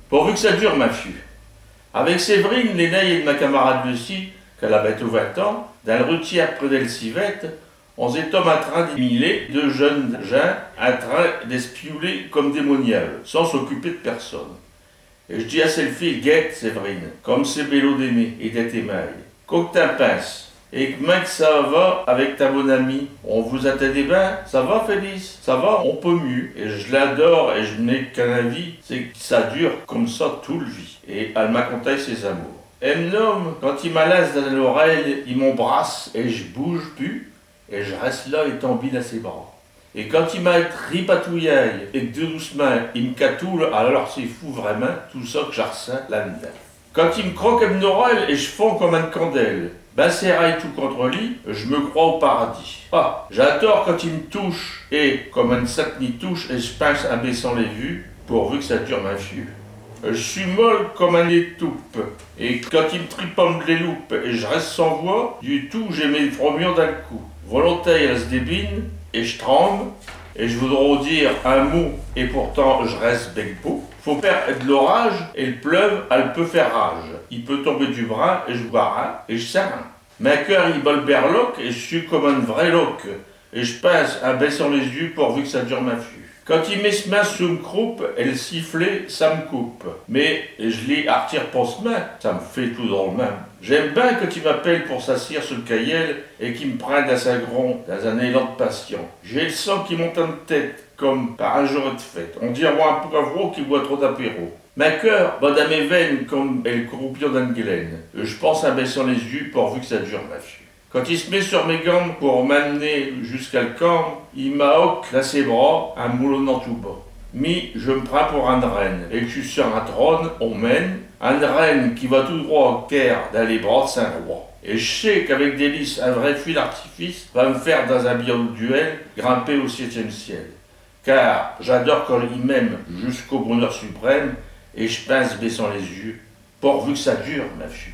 Pourvu que ça dure, ma fille. Avec Séverine, l'aînée et de ma camarade Lucie, qu'elle avait tout 20 ans, dans le rutière près d'Elcivette, on s'est en train d'imiler deux jeunes gens, en train d'espiouler comme des moniales, sans s'occuper de personne. Et je dis à cette fille, guette, Séverine, comme c'est bello d'aimer et d'être émail. Coquetin pince. Et que ça va avec ta bonne amie? On vous a des bains? Ça va, Félix? Ça va? On peut mieux. Et je l'adore et je n'ai qu'un avis, c'est que ça dure comme ça tout le vie. Et elle m'a conté ses amours. Elle me nomme, quand il m'alaise dans l'oreille, il m'embrasse et je bouge plus. Et je reste là étendu à ses bras. Et quand il m'a tripatouillé et que de doucement il me catoule, alors c'est fou vraiment tout ça que je ressens là-dedans. Quand il me croque une oreille et je fonds comme une candelle, ben c'est rail tout contre lui, je me crois au paradis. Ah, j'adore quand il me touche et comme une sac m'y touche et je pince en baissant les vues, pourvu que ça dure ma fille. Je suis molle comme un étoupe, et quand il me tripomme les loupes et je reste sans voix, du tout j'ai mes fromions dans le cou. Volontaire, elle se débine, et je tremble, et je voudrais dire un mot, et pourtant je reste bec-beau. Faut faire de l'orage, et le pleuve, elle peut faire rage. Il peut tomber du brin, et je vois rien, et je serre rien. Mon cœur, il bat le berloque, et je suis comme un vrai loque, et je pince en baissant les yeux pourvu que ça dure ma fille. Quand il met ses mains sous me croupe, et le sifflet, ça me coupe. Mais je l'ai à retire pour ce main, ça me fait tout dans le même. J'aime bien quand il m'appelle pour s'assire sur le cahier et qu'il me prenne à sa gronde, dans un élan de passion. J'ai le sang qui monte en tête, comme par un jour de fête. On dirait un poivreau qui boit trop d'apéro. Ma cœur bat dans mes veines comme le croupion d'Anne-Ghislaine. Je pense en baissant les yeux pourvu que ça dure ma fille. Quand il se met sur mes gants pour m'amener jusqu'à le camp, il m'a hoc dans ses bras, un moulonnant tout bas. Mais je me prends pour un reine, et que je suis sur un trône, on mène, un reine qui va tout droit au Caire dans les bras de Saint-Roi. Et je sais qu'avec délice, un vrai fil d'artifice va me faire dans un bio duel grimper au 7e ciel. Car j'adore quand il m'aime jusqu'au bonheur suprême, et je pince baissant les yeux, pourvu que ça dure, ma fille.